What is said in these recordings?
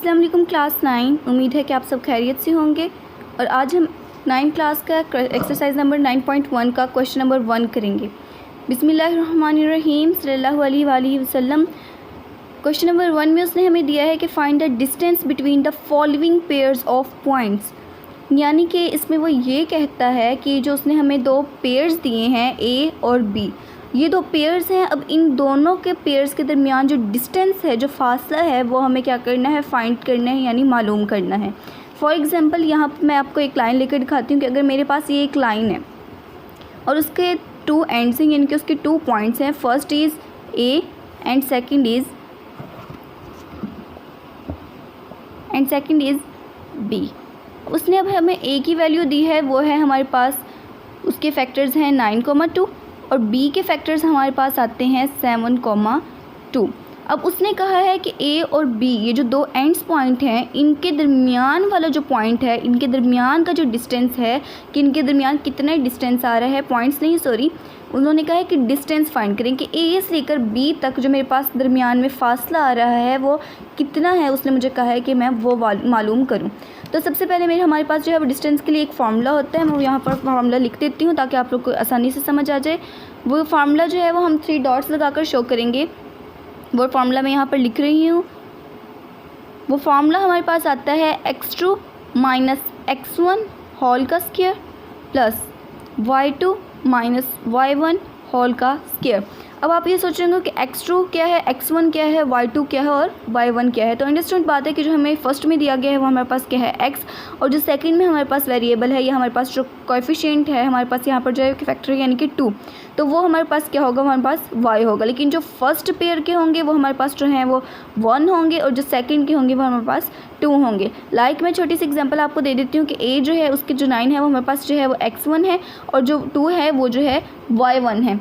अस्सलाम वालेकुम क्लास 9। उम्मीद है कि आप सब खैरियत से होंगे और आज हम 9 क्लास का एक्सरसाइज नंबर 9.1 का क्वेश्चन नंबर 1 करेंगे। बिस्मिल्लाहिर्रहमानिर्रहीम सल्लल्लाहु अलैहि वसल्लम। क्वेश्चन नंबर 1 में उसने हमें दिया है कि find the distance between the following pairs of points, यानी कि इसमें वो ये कहता है कि जो उसने हमें दो पेयर्स दिए हैं ए और बी, ये दो पेयर्स हैं। अब इन दोनों के पेयर्स के दरमियान जो डिस्टेंस है, जो फासला है, वो हमें क्या करना है, फाइंड करना है, यानी मालूम करना है। फॉर एग्ज़ाम्पल यहाँ पर मैं आपको एक लाइन लेकर दिखाती हूँ कि अगर मेरे पास ये एक लाइन है और उसके 2 एंड्स हैं, यानी कि उसके 2 पॉइंट्स हैं। First is A and second is B. उसने अब हमें ए की वैल्यू दी है, वो है हमारे पास, उसके फैक्टर्स हैं 9,2 और बी के फैक्टर्स हमारे पास आते हैं 7,2। अब उसने कहा है कि ए और बी, ये जो 2 एंड्स पॉइंट हैं, इनके दरमियान वाला जो पॉइंट है, इनके दरमियान का जो डिस्टेंस है, कि इनके दरमियान कितना डिस्टेंस आ रहा है, पॉइंट्स नहीं सॉरी, उन्होंने कहा है कि डिस्टेंस फाइंड करें कि ए से लेकर बी तक जो मेरे पास दरमियान में फ़ासला आ रहा है वो कितना है। उसने मुझे कहा है कि मैं वो मालूम करूं। तो सबसे पहले हमारे पास जो है वो डिस्टेंस के लिए एक फार्मूला होता है। मैं यहाँ पर फार्मूला लिख देती हूँ ताकि आप लोग को आसानी से समझ आ जाए। वो फार्मूला जो है वो हम 3 डॉट्स लगाकर शो करेंगे। वो फार्मूला मैं यहाँ पर लिख रही हूँ। वो फार्मूला हमारे पास आता है x2 माइनस x1 होल का square plus y2 minus y1 whole का स्क्वायर। अब आप ये सोच रहे होंगे कि x2 क्या है, x1 क्या है, y2 क्या है और y1 क्या है। तो अंडरस्टैंड बात है कि जो हमें फर्स्ट में दिया गया है वो हमारे पास क्या है, x, और जो सेकंड में हमारे पास वेरिएबल है, ये हमारे पास जो कोएफिशिएंट है हमारे पास यहाँ पर जो है फैक्टर यानी कि 2, तो वो हमारे पास क्या होगा, हमारे पास y होगा। लेकिन जो फर्स्ट पेयर के होंगे वो हमारे पास जो हैं वो 1 होंगे और जो सेकंड के होंगे वो हमारे पास 2 होंगे। लाइक मैं छोटी सी एग्जांपल आपको दे देती हूँ कि a जो है उसके जो 9 है वो हमारे पास जो है वो x1 है और जो 2 है वो जो है y1 है,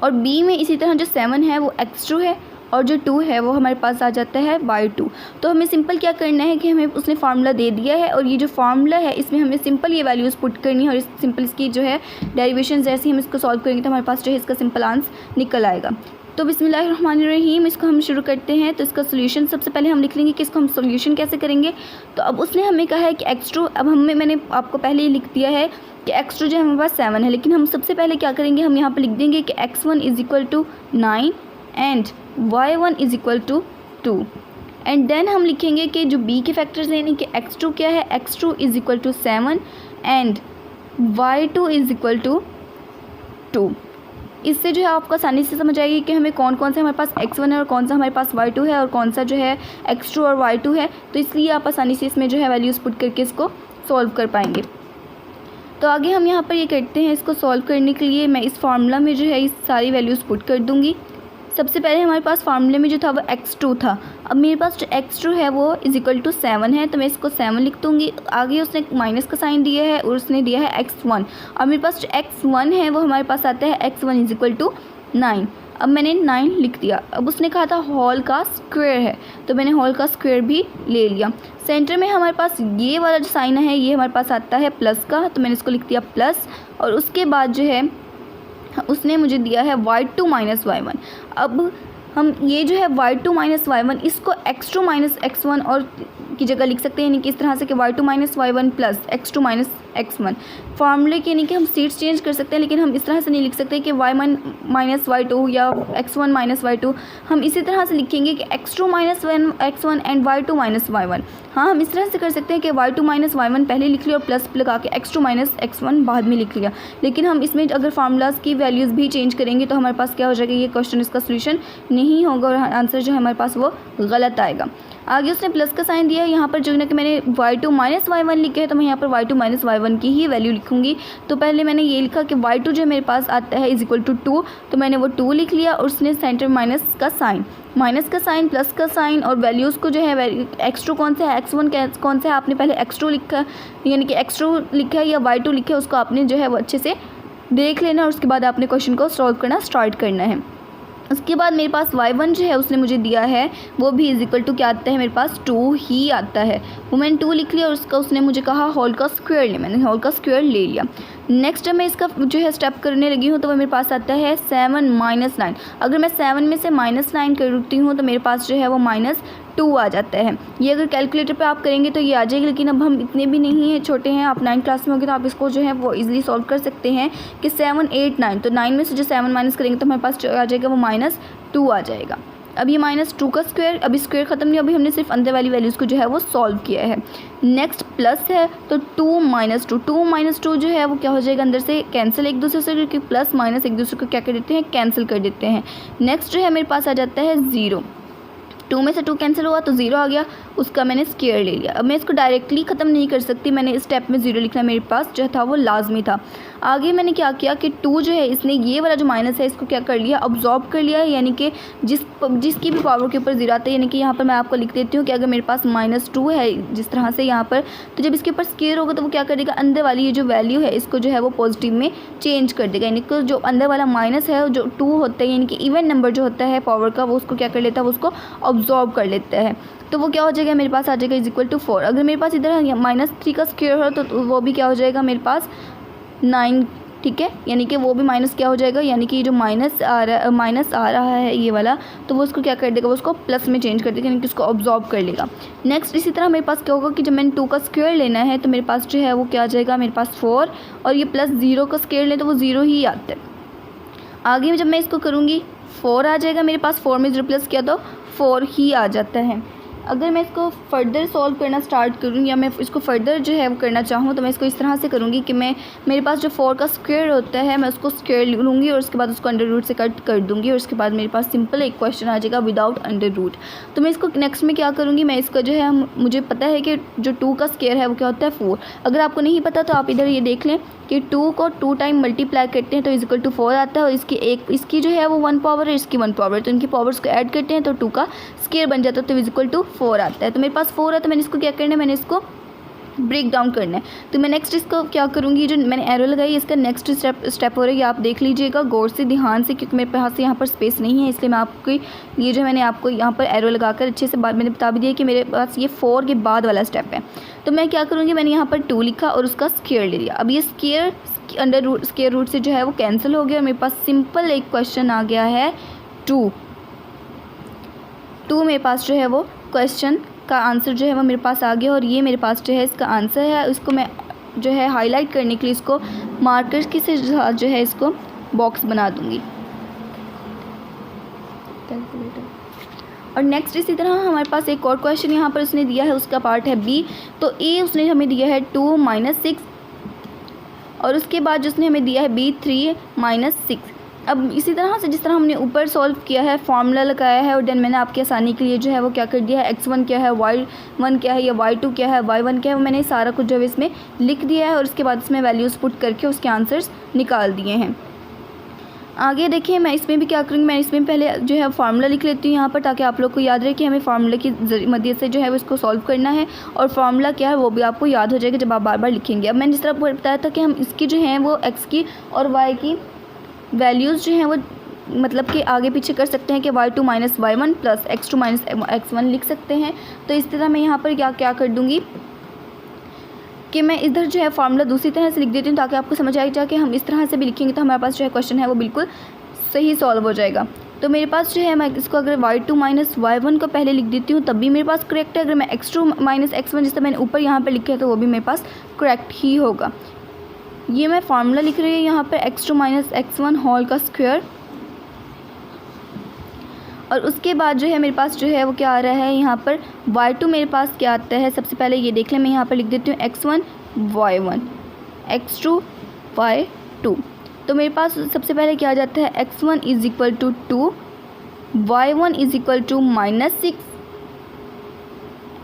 और b में इसी तरह जो 7 है वो x2 है और जो 2 है वो हमारे पास आ जाता है y2। तो हमें सिंपल क्या करना है कि हमें उसने फार्मूला दे दिया है और ये जो फार्मूला है इसमें हमें सिंपल ये वैल्यूज़ पुट करनी है और सिंपल इसकी जो है डेरिवेशन जैसे हम इसको सॉल्व करेंगे तो हमारे पास जो है इसका सिंपल आंसर निकल आएगा। तो बिस्मिल्लाहिर्रहमानिर्रहीम, इसको हम शुरू करते हैं। तो इसका सोल्यूशन सबसे पहले हम लिख लेंगे कि इसको हम सोल्यूशन कैसे करेंगे। तो अब उसने हमें कहा है कि x2, अब मैंने आपको पहले ही लिख दिया है कि x2 जो है हमारे पास 7 है, लेकिन हम सबसे पहले क्या करेंगे, हम यहाँ पर लिख देंगे कि x1 is equal to 9 and y1 is equal to 2, and then हम लिखेंगे कि जो b के फैक्टर्स हैं यानी कि x2 क्या है, x2 is equal to 7 and y2 is equal to 2। इससे जो है आपको आसानी से समझ आएगी कि हमें कौन कौन सा हमारे पास x1 है और कौन सा हमारे पास y2 है और कौन सा जो है x2 और y2 है। तो इसलिए आप आसानी से इसमें जो है वैल्यूज़ पुट करके इसको सॉल्व कर पाएंगे। तो आगे हम यहाँ पर ये करते हैं, इसको सॉल्व करने के लिए मैं इस फार्मूला में जो है इस सारी वैल्यूज़ पुट कर दूँगी। सबसे पहले हमारे पास फार्मूले में जो था वो x2 था। अब मेरे पास जो x2 है वो इज़ इक्वल टू 7 है, तो मैं इसको 7 लिख दूँगी। आगे उसने माइनस का साइन दिया है और उसने दिया है x1, और मेरे पास जो x1 है वो हमारे पास आता है x1 इज़ इक्वल टू 9। अब मैंने 9 लिख दिया। अब उसने कहा था होल का स्क्वायर है, तो मैंने होल का स्क्वायर भी ले लिया। सेंटर में हमारे पास ये वाला जो साइन है ये हमारे पास आता है प्लस का, तो मैंने इसको लिख दिया प्लस, और उसके बाद जो है उसने मुझे दिया है y2 माइनस y1। अब हम ये जो है y2 माइनस y1 इसको x2 माइनस x1 और की जगह लिख सकते हैं, यानी कि इस तरह से कि y2 minus y1 plus x2 minus x1। फार्मूले के यानी कि हम सीट्स चेंज कर सकते हैं, लेकिन हम इस तरह से नहीं लिख सकते कि y1 माइनस y2 या x1 माइनस y2। हम इसी तरह से लिखेंगे कि x2 minus x1 and y2 minus y1। हाँ, हम इस तरह से कर सकते हैं कि y2 माइनस y1 पहले लिख लिया और प्लस लगा के x2 माइनस x1 बाद में लिख लिया। लेकिन हम इसमें अगर फार्मूलाज की वैल्यूज़ भी चेंज करेंगे तो हमारे पास क्या हो जाएगा, ये क्वेश्चन इसका सोल्यूशन नहीं होगा और आंसर जो है हमारे पास वो गलत आएगा। आगे उसने प्लस का साइन दिया है, यहाँ पर जो है कि मैंने y2 माइनस y1 लिखा है, तो मैं यहाँ पर y2 माइनस y1 की ही वैल्यू लिखूंगी। तो पहले मैंने ये लिखा कि y2 जो मेरे पास आता है इज़ इक्वल टू 2, तो मैंने वो 2 लिख लिया और उसने सेंटर माइनस का साइन प्लस का साइन, और वैल्यूज़ को जो है x2 कौन सा है, x1 कौन सा है, आपने पहले x2 लिखा यानी कि x2 लिखा है या y2 लिखा है, उसको आपने जो है वो अच्छे से देख लेना और उसके बाद आपने क्वेश्चन को सॉल्व करना स्टार्ट करना है। उसके बाद मेरे पास y1 जो है उसने मुझे दिया है वो भी इज़ इक्वल टू क्या आता है, मेरे पास 2 ही आता है। वो मैंने 2 लिख लिया और उसका उसने मुझे कहा होल का स्क्वायर ले, मैंने होल का स्क्वायर ले लिया। नेक्स्ट जब मैं इसका जो है स्टेप करने लगी हूँ तो वो मेरे पास आता है 7 माइनस 9। अगर मैं 7 में से -9 करती हूँ तो मेरे पास जो है वो 2 आ जाता है। ये अगर कैलकुलेटर पे आप करेंगे तो ये आ जाएगी, लेकिन अब हम इतने भी नहीं हैं, छोटे हैं, आप 9th क्लास में होंगे तो आप इसको जो है वो इजीली सॉल्व कर सकते हैं कि 7, 8, 9, तो 9 में से जो 7 माइनस करेंगे तो हमारे पास जो आ जाएगा वो -2 आ जाएगा। अब ये -2 का स्क्वायर, अभी स्क्वायर ख़त्म नहीं, अभी हमने सिर्फ अंदर वाली वैल्यूज़ को जो है वो सॉल्व किया है। नेक्स्ट प्लस है तो 2 - 2 जो है वो क्या हो जाएगा, अंदर से कैंसिल एक दूसरे से, क्योंकि प्लस माइनस एक दूसरे को क्या कर देते हैं, कैंसिल कर देते हैं। नेक्स्ट जो है मेरे पास आ जाता है 0, 2 में से 2 कैंसिल हुआ तो 0 आ गया, उसका मैंने स्क्वायर ले लिया। अब मैं इसको डायरेक्टली ख़त्म नहीं कर सकती, मैंने इस स्टेप में 0 लिखना मेरे पास जो था वो लाजमी था। आगे मैंने क्या किया कि 2 जो है इसने ये वाला जो माइनस है इसको क्या कर लिया, अब्जॉर्ब कर लिया, यानी कि जिसकी भी पावर के ऊपर 0 आता है, यानी कि यहाँ पर मैं आपको लिख देती हूँ कि अगर मेरे पास -2 है जिस तरह से यहाँ पर, तो जब इसके ऊपर स्क्वायर होगा तो वो क्या करेगा, अंदर वाली ये जो वैल्यू है इसको जो है वो पॉजिटिव में चेंज कर देगा, यानी कि जो अंदर वाला माइनस है जो 2 होता है, यानी कि इवन नंबर जो होता है पावर का, वो उसको क्या कर लेता है, वो उसको अब्जॉर्ब कर लेता है। तो वो क्या हो जाएगा, मेरे पास आ जाएगा =4। अगर मेरे पास इधर -3 का स्क्वायर हो तो वो भी क्या हो जाएगा मेरे पास 9, ठीक है, यानी कि वो भी माइनस क्या हो जाएगा, यानी कि जो माइनस आ रहा है ये वाला, तो वो उसको क्या कर देगा, वो उसको प्लस में चेंज कर देगा, यानी कि उसको ऑब्जॉर्ब कर लेगा। नेक्स्ट इसी तरह मेरे पास क्या होगा कि जब मैंने 2 का स्क्वायर लेना है तो मेरे पास जो है वो क्या आ जाएगा, मेरे पास 4, और ये प्लस 0 का स्क्वायर लें तो वो 0 ही आता है। आगे जब मैं इसको करूँगी 4 आ जाएगा मेरे पास, 4 में 0 प्लस किया तो 4 ही आ जाता है। अगर मैं इसको फर्दर सॉल्व करना स्टार्ट करूँ या मैं इसको फर्दर जो है वो करना चाहूँ तो मैं इसको इस तरह से करूँगी कि मेरे पास जो 4 का स्क्वायर होता है मैं उसको स्क्वायर लूँगी और उसके बाद उसको अंडर रूट से कट कर दूँगी, और उसके बाद मेरे पास सिंपल एक क्वेश्चन आ जाएगा विदाउट अंडर रूट। तो मैं इसको नेक्स्ट में क्या करूँगी, मैं इसका जो है मुझे पता है कि जो 2 का स्क्वायर है वो क्या होता है 4। अगर आपको नहीं पता तो आप इधर ये देख लें कि 2 को 2 टाइम मल्टीप्लाई करते हैं तो =4 आता है, और इसकी जो है वो 1 पावर है, इसकी 1 पावर, तो इनकी पावर्स को ऐड करते हैं तो 2 का स्क्वायर बन जाता है तो =4 आता है। तो मेरे पास 4 है तो मैंने इसको क्या करना है, मैंने इसको ब्रेक डाउन करना है। तो मैं नेक्स्ट इसको क्या करूँगी, जो मैंने एरो लगाई इसका नेक्स्ट स्टेप हो रहा है, आप देख लीजिएगा गौर से ध्यान से, क्योंकि मेरे पास यहाँ पर स्पेस नहीं है, इसलिए मैं आपको ये जो मैंने आपको यहाँ पर एरो लगाकर अच्छे से बाद मैंने बता भी दिया कि मेरे पास ये 4 के बाद वाला स्टेप है। तो मैं क्या करूँगी, मैंने यहाँ पर 2 लिखा और उसका स्क्वायर ले लिया। अब ये स्क्वायर रूट से जो है वो कैंसिल हो गया और मेरे पास सिंपल एक क्वेश्चन आ गया है 2 मेरे पास जो है वो क्वेश्चन का आंसर जो है वो मेरे पास आ गया, और ये मेरे पास जो है इसका आंसर है। इसको मैं जो है हाईलाइट करने के लिए इसको मार्कर के से जो है इसको बॉक्स बना दूँगी। और नेक्स्ट इसी तरह हमारे पास एक और क्वेश्चन यहाँ पर उसने दिया है, उसका पार्ट है बी। तो ए उसने हमें दिया है 2 - 6, और उसके बाद जो उसने हमें दिया है बी 3 - 6। अब इसी तरह से जिस तरह हमने ऊपर सॉल्व किया है, फार्मूला लगाया है, और देन मैंने आपकी आसानी के लिए जो है वो क्या कर दिया है, x1 क्या है, y1 क्या है, या y2 क्या है, y1 क्या है, वो मैंने सारा कुछ जो है इसमें लिख दिया है, और उसके बाद इसमें वैल्यूज़ पुट करके उसके आंसर्स निकाल दिए हैं। आगे देखिए मैं इसमें भी क्या करूँगी, मैं इसमें पहले जो है फार्मूला लिख लेती हूँ यहाँ पर, ताकि आप लोग को याद रहे कि हमें फार्मूला की मदद से जो है वो इसको सॉल्व करना है, और फार्मूला क्या है वो भी आपको याद हो जाएगा जब आप बार बार लिखेंगे। अब मैंने जिस तरह बताया था कि हम इसकी जो है वो x की और y की वैल्यूज़ जो हैं वो मतलब कि आगे पीछे कर सकते हैं कि y2 - y1 + x2 - x1 लिख सकते हैं। तो इस तरह मैं यहाँ पर क्या कर दूँगी कि मैं इधर जो है फार्मूला दूसरी तरह से लिख देती हूँ, ताकि आपको समझ आ जाए कि हम इस तरह से भी लिखेंगे तो हमारे पास जो है क्वेश्चन है वो बिल्कुल सही सॉल्व हो जाएगा। तो मेरे पास जो है मैं इसको अगर y2 - y1 को पहले लिख देती हूँ तब भी मेरे पास करेक्ट है। अगर मैं x2 - x1 जिससे मैंने ऊपर यहाँ पर लिखा है तो वो भी मेरे पास करेक्ट ही होगा। ये मैं फार्मूला लिख रही हूँ यहाँ पर x2 - x1 होल का स्क्वायर, और उसके बाद जो है मेरे पास जो है वो क्या आ रहा है यहाँ पर y2 मेरे पास क्या आता है, सबसे पहले ये देख लें, मैं यहाँ पर लिख देती हूँ x1 y1 x2 y2। तो मेरे पास सबसे पहले क्या आ जाता है x1 = 2 y1 = -6,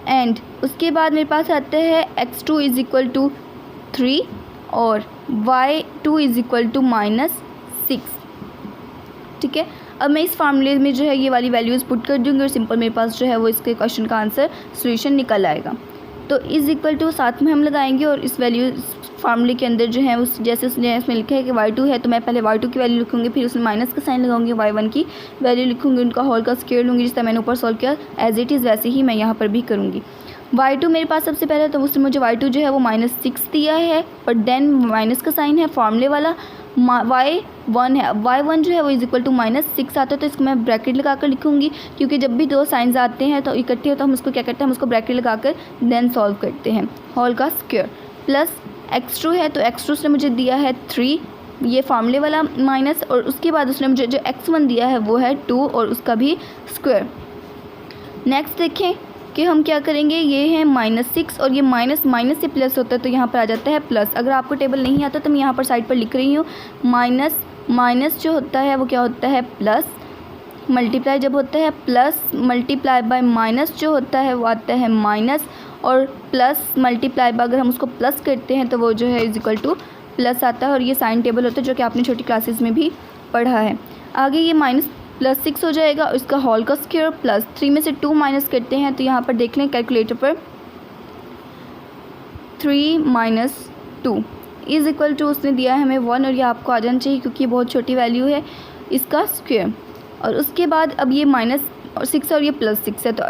एंड उसके बाद मेरे पास आता है x2 = 3 और y2 = -6। ठीक है, अब मैं इस फार्मूले में जो है ये वाली वैल्यूज़ पुट कर दूँगी और सिंपल मेरे पास जो है वो इसके क्वेश्चन का आंसर सॉल्यूशन निकल आएगा। तो = साथ में हम लगाएंगे, और इस वैल्यू फार्मूले के अंदर जो है उस जैसे उसने इसमें लिखा है कि y2 है तो मैं पहले y2 की वैल्यू लिखूँगी, फिर उसमें माइनस का साइन लगाऊंगी, y1 की वैल्यू लिखूँगी, उनका होल का स्क्वायर लूँगी, जिस तरह मैंने ऊपर सॉल्व किया एज इट इज़ वैसे ही मैं यहाँ पर भी करूँगी। y2 मेरे पास सबसे पहले तो उसने मुझे y2 जो है वो -6 दिया है, और देन माइनस का साइन है फार्मूले वाला, y1 है, y1 जो है वो इज इक्वल टू -6 आता है, तो इसको मैं ब्रैकेट लगा कर लिखूँगी, क्योंकि जब भी दो साइंस आते हैं तो इकट्ठे हो तो हम उसको क्या करते हैं, हम उसको ब्रैकेट लगा कर देन सॉल्व करते हैं। होल का स्क्वायर प्लस x2 है, तो x2 उसने मुझे दिया है 3, ये फार्मूले वाला माइनस, और उसके बाद उसने मुझे जो x1 दिया है वो है 2 और उसका भी स्क्वायर। नेक्स्ट देखें कि हम क्या करेंगे, ये है -6 और ये माइनस से प्लस होता है तो यहाँ पर आ जाता है प्लस। अगर आपको टेबल नहीं आता तो मैं यहाँ पर साइड पर लिख रही हूँ, माइनस जो होता है वो क्या होता है प्लस, मल्टीप्लाई जब होता है प्लस मल्टीप्लाई बाय माइनस जो होता है वो आता है माइनस, और प्लस मल्टीप्लाई बाय अगर हम उसको प्लस करते हैं तो वो जो है इज इक्वल टू प्लस आता है, और ये साइन टेबल होता है जो कि आपने छोटी क्लासेस में भी पढ़ा है। आगे ये -+6 हो जाएगा और इसका होल का स्क्वायर प्लस 3 में से 2 माइनस करते हैं तो यहाँ पर देख लें कैलकुलेटर पर 3 - 2 इज़ इक्वल टू उसने दिया है हमें 1, और ये आपको आ जाना चाहिए क्योंकि ये बहुत छोटी वैल्यू है इसका स्क्वायर। और उसके बाद अब ये -6 और ये +6 है, तो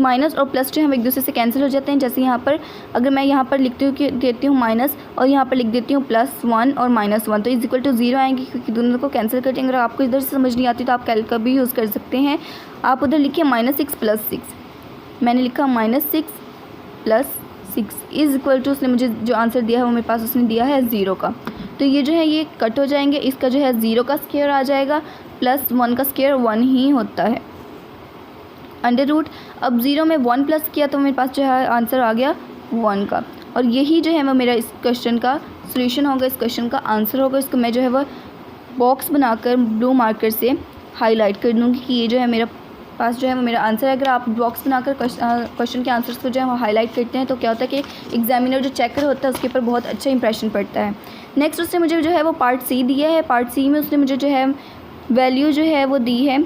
माइनस और प्लस जो हम एक दूसरे से कैंसिल हो जाते हैं। जैसे यहाँ पर अगर मैं यहाँ पर लिखती हूँ कि देती हूँ माइनस और यहाँ पर लिख देती हूँ +1 और -1 तो इज इक्वल टू 0 आएंगे, क्योंकि दोनों को कैंसिल करते हैं। अगर आपको इधर से समझ नहीं आती तो आप कैलकुलेटर भी यूज़ कर सकते हैं। आप उधर लिखिए -6 + 6, मैंने लिखा -6 + 6 इज़ इक्वल टू उसने मुझे जो आंसर दिया है वो मेरे पास उसने दिया है 0 का, तो ये जो है ये कट हो जाएंगे। इसका जो है 0 का स्क्वायर आ जाएगा, +1 का स्क्वायर 1 ही होता है, अंडर रूट। अब 0 में 1 प्लस किया तो मेरे पास जो है आंसर आ गया 1 का, और यही जो है वो मेरा इस क्वेश्चन का सॉल्यूशन होगा, इस क्वेश्चन का आंसर होगा। इसको मैं जो है वो बॉक्स बनाकर ब्लू मार्कर से हाईलाइट कर दूँगी कि ये जो है मेरा पास जो है वो मेरा आंसर है। अगर आप बॉक्स बनाकर क्वेश्चन के आंसर्स को जो है वो हाईलाइट करते हैं तो क्या होता है कि एग्जामिनर जो चेकर होता है उसके ऊपर बहुत अच्छा इंप्रेशन पड़ता है। नेक्स्ट उसने मुझे जो है वो पार्ट सी दिया है। पार्ट सी में उसने मुझे जो है वैल्यू जो है वो दी है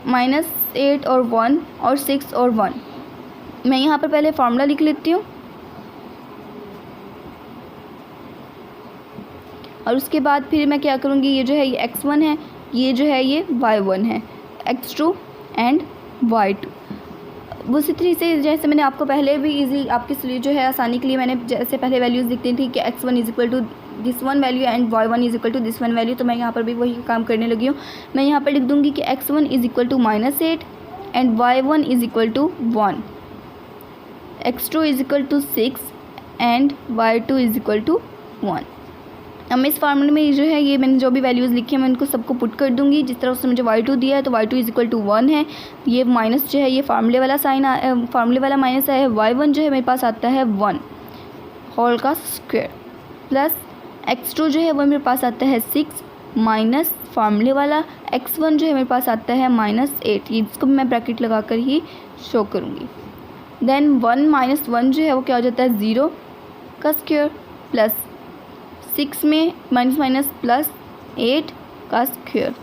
-8 और 1 और 6 और 1। मैं यहाँ पर पहले फार्मूला लिख लेती हूँ और उसके बाद फिर मैं क्या करूँगी, ये जो है ये x1 है, ये जो है ये y1 है, x2 एंड y2। उसी तरीके से जैसे मैंने आपको पहले भी इजी आपके लिए जो है आसानी के लिए मैंने जैसे पहले वैल्यूज़ लिखती थी कि x1 is equal to this one value and y1 is equal to this one value, तो मैं यहाँ पर भी वही काम करने लगी हूँ। मैं यहाँ पर लिख दूँगी कि x1 is equal to -8 and y1 is equal to 1, x2 is equal to 6 and y2 is equal to 1। अब मैं इस फार्मूले में जो है ये मैंने जो भी वैल्यूज़ लिखी है मैं उनको सबको पुट कर दूंगी। जिस तरह उसने मुझे y2 दिया है तो y2 इज इक्वल टू 1 है, ये माइनस जो है ये फार्मूले वाला साइन फार्मूले वाला माइनस है। y1 जो है मेरे पास आता है 1 होल का स्क्वायर प्लस x2 जो है वो मेरे पास आता है 6 माइनस फार्मूले वाला x1 जो है मेरे पास आता है -8, इसको मैं ब्रैकेट लगा कर ही शो करूँगी। देन 1 - 1 जो है वो क्या हो जाता है 0 का स्क्वायर प्लस 6 में माइनस प्लस 8 का स्क्वायर,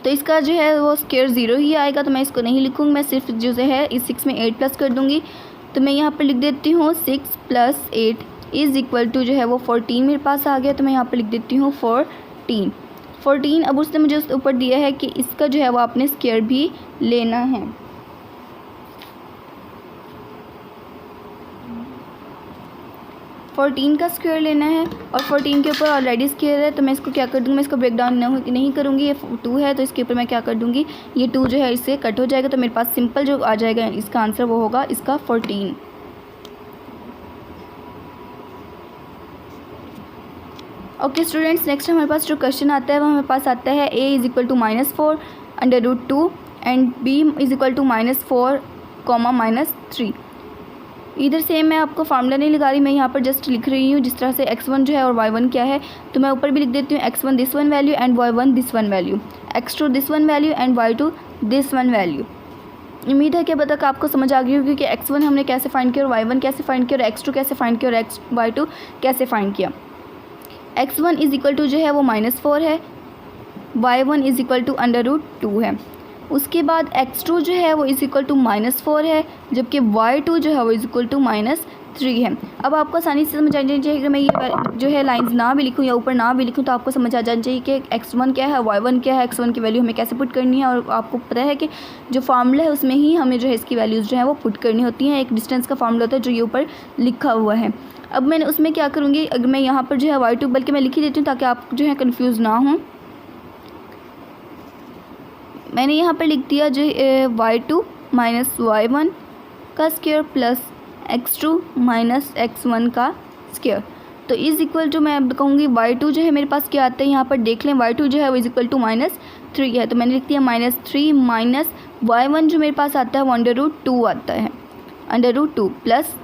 तो इसका जो है वो स्क्वायर 0 ही आएगा, तो मैं इसको नहीं लिखूँगी, मैं सिर्फ जो है इस 6 में 8 प्लस कर दूँगी। तो मैं यहाँ पर लिख देती हूँ 6 + 8 इज़ इक्वल टू जो है वो 14 मेरे पास आ गया, तो मैं यहाँ पर लिख देती हूँ 14। अब उसने मुझे उस ऊपर दिया है कि इसका जो है वो आपने स्क्वायर भी लेना है। फोर्टीन का स्क्वायर लेना है और 14 के ऊपर ऑलरेडी स्क्वायर है, तो मैं इसको क्या कर दूँगी, मैं इसको ब्रेक डाउन नहीं करूँगी। ये 2 है तो इसके ऊपर मैं क्या कर दूँगी, ये 2 जो है इससे कट हो जाएगा, तो मेरे पास सिंपल जो आ जाएगा इसका आंसर वो होगा इसका 14। ओके स्टूडेंट्स, नेक्स्ट हमारे पास जो क्वेश्चन आता है वो हमारे पास आता है a is equal to -4 √2 and b is equal to -4, -3। इधर सेम मैं आपको फार्मूला नहीं लगा रही, मैं यहाँ पर जस्ट लिख रही हूँ जिस तरह से x1 जो है और y1 क्या है, तो मैं ऊपर भी लिख देती हूँ x1 this one value and y1 this one value, x2 this one value and y2 this one value. उम्मीद है कि अब तक आपको समझ आ गई होगी कि x1 हमने कैसे फाइंड किया और y1 कैसे फाइंड किया और x2 कैसे फाइंड किया और y2 कैसे फाइंड किया। x1 इज इक्वल टू जो है वो -4 है, y1 इज इक्वल टू √2 है। उसके बाद x2 जो है वो इज इक्वल टू -4 है, जबकि y2 जो है वो इज इक्वल टू -3 है। अब आपको आसानी से समझ आ जानी चाहिए, अगर मैं ये जो है लाइंस ना भी लिखूँ या ऊपर ना भी लिखूँ तो आपको समझ आ जाना चाहिए कि x1 क्या है, y1 क्या है, x1 की वैल्यू हमें कैसे पुट करनी है, और आपको पता है कि जो फार्मूला है उसमें ही हमें जो है इसकी वैल्यूज़ जो है वो पुट करनी होती हैं। एक डिस्टेंस का फार्मूला होता है जो ये ऊपर लिखा हुआ है। अब मैंने उसमें क्या करूँगी, अगर मैं यहाँ पर जो है y2, बल्कि मैं लिख ही देती हूँ ताकि आप जो है कंफ्यूज ना हो। मैंने यहाँ पर लिख दिया जो y2 माइनस y1 का square plus x2 minus x1 का स्क्वायर। तो इज़ इक्वल टू मैं अब कहूँगी y2 जो है मेरे पास क्या आता है, यहाँ पर देख लें y2 जो है वो इज़ इक्वल टू -3 है, तो मैंने लिख दिया -3 माइनस y1 जो मेरे पास आता है वो √2 आता है, √2 प्लस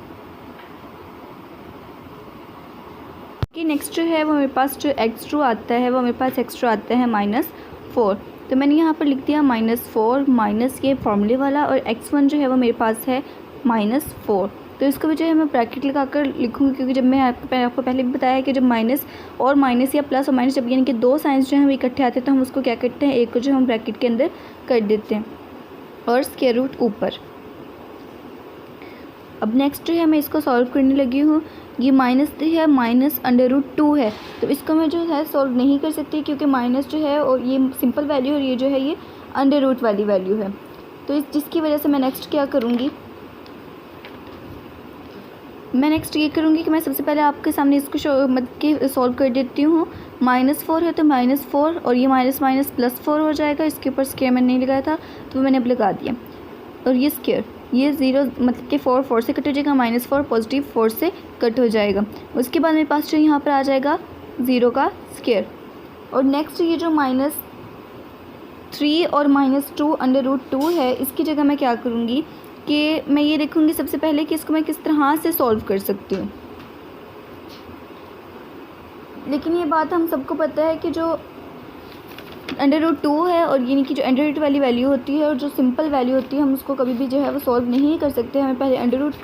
कि नेक्स्ट जो है वो मेरे पास जो x2 आता है वो मेरे पास एक्स्ट्रा आता है -4। तो मैंने यहाँ पर लिख दिया -4 माइनस ये फॉर्मूले वाला, और x1 जो है वो मेरे पास है -4। तो इसको भी जो है मैं ब्रैकेट लगा कर लिखूँगी, क्योंकि जब मैं आपको पहले भी बताया कि जब माइनस और माइनस या प्लस और माइनस जब यानी कि दो साइंस जो है वो इकट्ठे आते हैं तो हम उसको क्या करते हैं, एक को जो हम ब्रैकेट के अंदर कर देते हैं और स्क्वायर रूट ऊपर। अब नेक्स्ट जो है मैं इसको सॉल्व करने लगी हूँ। ये -3 है, माइनस √2 है, तो इसको मैं जो है सॉल्व नहीं कर सकती क्योंकि माइनस जो है और ये सिंपल वैल्यू और ये जो है ये √ वाली वैल्यू है। तो जिसकी वजह से मैं नेक्स्ट क्या करूँगी, मैं नेक्स्ट ये करूँगी कि मैं सबसे पहले आपके सामने इसको सॉल्व कर देती हूँ। -4 है तो -4 और ये माइनस माइनस +4 हो जाएगा। इसके ऊपर स्क्वायर मैंने नहीं लगाया था तो मैंने अब लगा दिया, और ये स्क्वायर ये 0 मतलब कि 4 से कट हो जाएगा, -4 पॉजिटिव 4 से कट हो जाएगा। उसके बाद मेरे पास जो यहाँ पर आ जाएगा 0 का स्क्वायर। और नेक्स्ट ये जो -3 और -2 √2 है, इसकी जगह मैं क्या करूँगी कि मैं ये देखूँगी सबसे पहले कि इसको मैं किस तरह से सॉल्व कर सकती हूँ। लेकिन ये बात हम सबको पता है कि जो √2 है और यानी कि जो √ वाली वैल्यू होती है और जो सिंपल वैल्यू होती है, हम उसको कभी भी जो है वो सॉल्व नहीं कर सकते। हमें पहले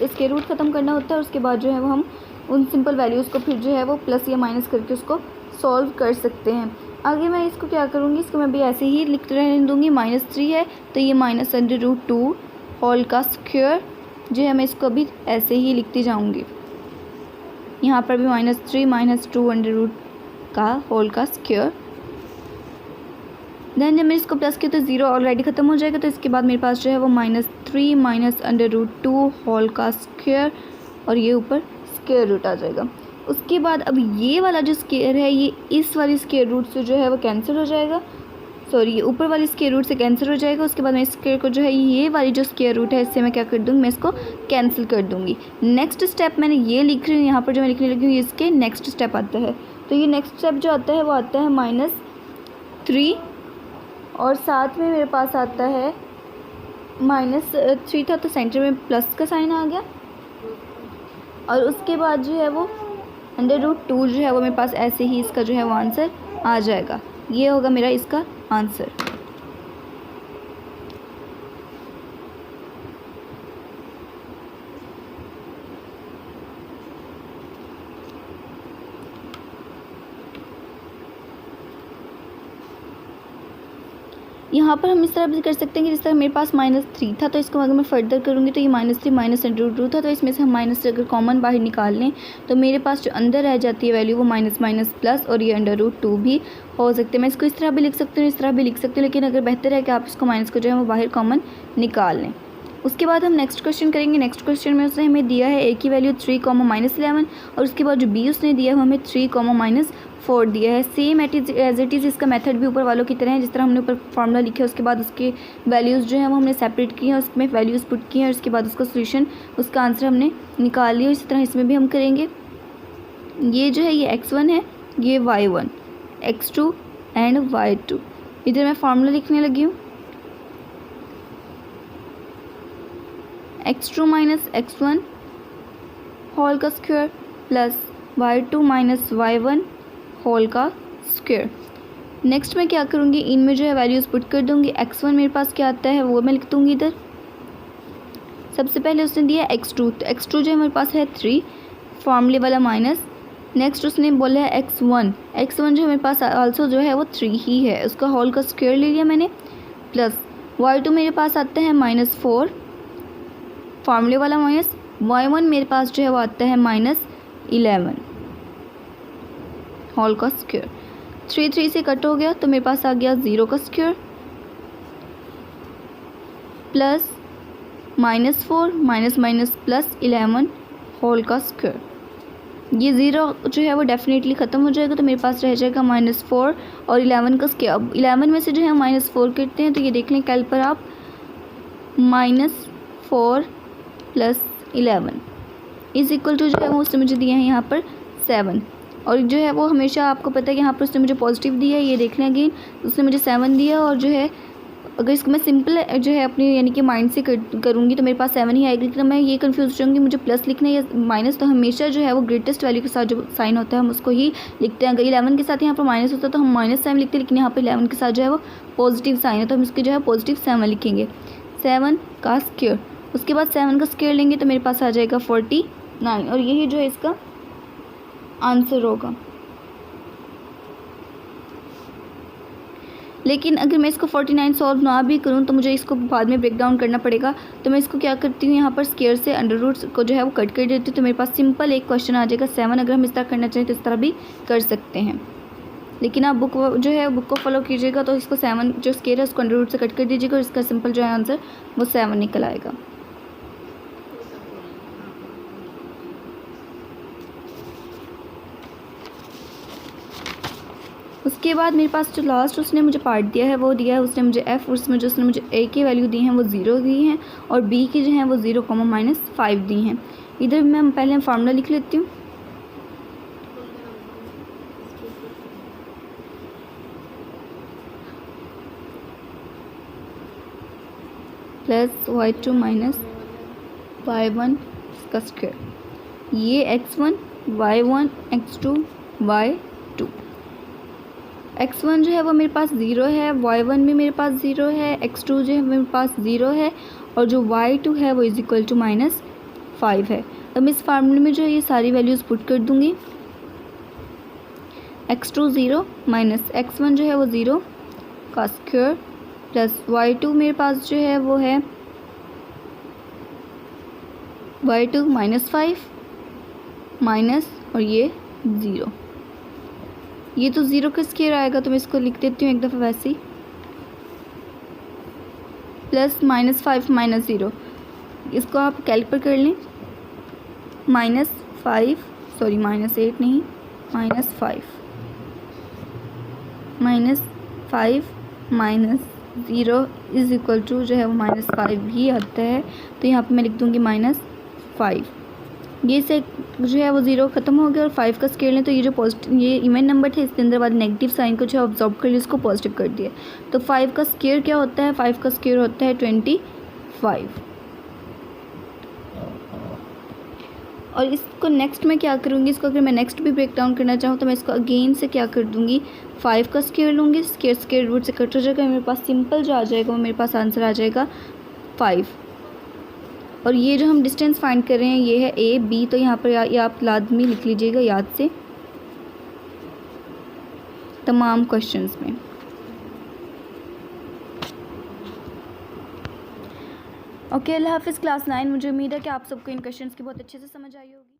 स्क्वायर रूट ख़त्म करना होता है, और उसके बाद जो है वो हम उन सिंपल वैल्यूज़ को फिर जो है वो प्लस या माइनस करके उसको सॉल्व कर सकते हैं। आगे मैं इसको क्या करूँगी, इसको मैं भी ऐसे ही लिख रहने दूँगी। -3 है तो ये -√2 होल का स्क्वायर जो है मैं इसको अभी ऐसे ही लिखती जाऊँगी। यहाँ पर भी -3 -2 √ का होल का स्क्वायर। देन जब मैं इसको प्लस किया तो 0 ऑलरेडी ख़त्म हो जाएगा, तो इसके बाद मेरे पास जो है वो -3 √2 होल का स्क्वायर, और ये ऊपर स्क्वायर रूट आ जाएगा। उसके बाद अब ये वाला जो स्क्वायर है ये इस वाली स्क्वायर रूट से जो है वो कैंसिल हो जाएगा, सॉरी ये ऊपर वाली स्क्वायर रूट से कैंसिल हो जाएगा। उसके बाद मैं इस स्क्वायर को जो है ये वाली जो स्क्वायर रूट है इससे मैं क्या कर दूँगी, मैं इसको कैंसिल कर दूँगी। नेक्स्ट स्टेप मैंने ये लिख रही हूँ, यहाँ पर जो मैं लिखने लगी हूँ इसके नेक्स्ट स्टेप आता है। तो ये नेक्स्ट स्टेप जो आता है वो आता है -3, और साथ में मेरे पास आता है -3 था तो सेंटर में प्लस का साइन आ गया, और उसके बाद जो है वो √2 जो है वो मेरे पास ऐसे ही इसका जो है वो आंसर आ जाएगा। ये होगा मेरा इसका आंसर। यहाँ पर हम इस तरह भी कर सकते हैं कि जिस तरह मेरे पास -3 था, तो इसको अगर मैं फर्दर करूँगी तो ये -3 √2 था, तो इसमें से हम माइनस अगर कॉमन बाहर निकाल लें तो मेरे पास जो अंदर रह जाती है वैल्यू वो माइनस माइनस प्लस और ये √2 भी हो सकते हैं। मैं इसको इस तरह भी लिख सकती हूँ, इस तरह भी लिख सकती हूँ, लेकिन अगर बेहतर है कि आप इसको माइनस को जो है वो बाहर कॉमन निकाल लें। उसके बाद हम नेक्स्ट क्वेश्चन करेंगे। नेक्स्ट क्वेश्चन में उसने हमें दिया है a की वैल्यू 3, -11, और उसके बाद जो b उसने दिया है वो हमें 3, -4 दिया है। सेम एज इट इज़ इसका मेथड भी ऊपर वालों की तरह है। जिस तरह हमने ऊपर फार्मूला लिखा है उसके बाद उसके वैल्यूज़ जो है वो हमने सेपरेट की हैं, उसमें वैल्यूज़ पुट की हैं, और उसके बाद उसका सोल्यूशन उसका आंसर हमने निकाल लिया। इसी तरह इसमें भी हम करेंगे। ये जो है ये x1 है, ये y1, x2 एंड y2। इधर मैं फार्मूला लिखने लगी हूँ, x2 - x1 होल का square plus y2 - y1 whole का स्क्वायर। नेक्स्ट मैं क्या करूँगी, इनमें जो है वैल्यूज़ पुट कर दूँगी। x1 मेरे पास क्या आता है वो मैं लिख दूँगी इधर। सबसे पहले उसने दिया x2, तो x2 जो है मेरे पास है 3, फॉर्मूले वाला माइनस। नेक्स्ट उसने बोला है x1 जो मेरे पास आल्सो जो है वो 3 ही है, उसका होल का स्क्वायर ले लिया मैंने, प्लस y2 मेरे पास आता है -4, फॉर्मूले वाला माइनस। y1 मेरे पास जो है वो आता है -11, होल का स्क्वायर। 3 से कट हो गया तो मेरे पास आ गया 0 का square, plus -4 minus minus plus 11 whole का स्क्वायर। ये 0 जो है वो डेफिनेटली ख़त्म हो जाएगा, तो मेरे पास रह जाएगा -4 और 11 का स्क्वायर। अब 11 में से जो है -4 करते हैं, तो ये देख लें कैल पर आप, -4 + 11 इज़ इक्वल टू जो है वो उसने मुझे दिया है यहाँ पर 7। और जो है वो हमेशा आपको पता है कि यहाँ पर उसने मुझे पॉजिटिव दिया है, ये देख लें अगेन, उसने मुझे 7 दिया। और जो है अगर इसको मैं सिंपल जो है अपनी यानी कि माइंड से करूँगी तो मेरे पास 7 ही आएगी, लेकिन मैं ये कंफ्यूज हो जाऊँगी मुझे प्लस लिखना है या माइनस। तो हमेशा जो है वो ग्रेटेस्ट वैल्यू के साथ जो साइन होता है हम उसको ही लिखते हैं। अगर 11 के साथ यहाँ पर माइनस होता है तो हम माइनस साइन लिखते हैं, लेकिन यहाँ पर 11 के साथ जो है वो पॉजिटिव साइन है, तो हम इसके जो है पॉजिटिव 7 लिखेंगे। 7 का स्क्वायर, उसके बाद 7 का स्क्वायर लेंगे तो मेरे पास आ जाएगा 49, और यही जो है इसका आंसर होगा। लेकिन अगर मैं इसको 49 सॉल्व ना भी करूं तो मुझे इसको बाद में ब्रेक डाउन करना पड़ेगा, तो मैं इसको क्या करती हूँ, यहाँ पर स्क्वायर से अंडर रूट को जो है वो कट कर देती हूँ, तो मेरे पास सिंपल एक क्वेश्चन आ जाएगा 7। अगर हम इस तरह करना चाहें तो इस तरह भी कर सकते हैं, लेकिन आप बुक जो है बुक को फॉलो कीजिएगा। तो इसको 7 जो स्क्वायर है उसको अंडर रूट से कट कर दीजिएगा और इसका सिंपल जो है आंसर वो 7 निकल आएगा। उसके बाद मेरे पास जो लास्ट उसने मुझे पार्ट दिया है वो दिया है उसने मुझे f, उसमें जो उसने मुझे a की वैल्यू दी हैं वो 0 दी हैं और b की जो है वो 0, -5 दी हैं। इधर मैं पहले फार्मूला लिख लेती हूँ। +y2 - y1 इसका स्क्वायर, ये x1 y1 x2 y2। x1 जो है वो मेरे पास 0 है, y1 भी मेरे पास 0 है, x2 जो है मेरे पास 0 है, और जो y2 है वो इक्वल टू -5 है। अब इस फार्मूले में जो है ये सारी वैल्यूज़ पुट कर दूँगी। x2 0 -x1 जो है वो 0 का स्क्वायर प्लस y2 मेरे पास जो है वो है y2 -5 माइनस और ये 0, ये तो 0 का स्क्वायर आएगा, तो मैं इसको लिख देती हूँ एक दफ़ा वैसे ही, +-5 - 0, इसको आप कैलकुलेट पर कर लें। -8 नहीं, -5 -0 इज़ इक्वल टू जो है वो -5 ही आता है, तो यहाँ पे मैं लिख दूँगी -5। ये से जो है वो 0 ख़त्म हो गया और 5 का स्क्वायर लें तो ये जो पॉजिटिव ये इवन नंबर थे इसके अंदर वाले नेगेटिव साइन को जो है ऑब्जॉर्व कर लिया, इसको पॉजिटिव कर दिया। तो 5 का स्क्वायर क्या होता है, 5 का स्क्वायर होता है 25। और इसको नेक्स्ट में क्या करूँगी, इसको अगर मैं नेक्स्ट भी ब्रेक डाउन करना चाहूँ तो मैं इसको अगेन से क्या कर दूँगी, 5 का स्क्वायर लूँगी, स्क्वायर रूट से कट हो जाएगा, मेरे पास सिंपल जो आ जाएगा वो मेरे पास आंसर आ जाएगा 5। और ये जो हम डिस्टेंस फाइंड कर रहे हैं ये है a b, तो यहाँ पर ये आप लाजमी लिख लीजिएगा याद से तमाम क्वेश्चंस में। ओके, अल्लाह हाफ़िज़ क्लास 9। मुझे उम्मीद है कि आप सबको इन क्वेश्चंस की बहुत अच्छे से समझ आई होगी।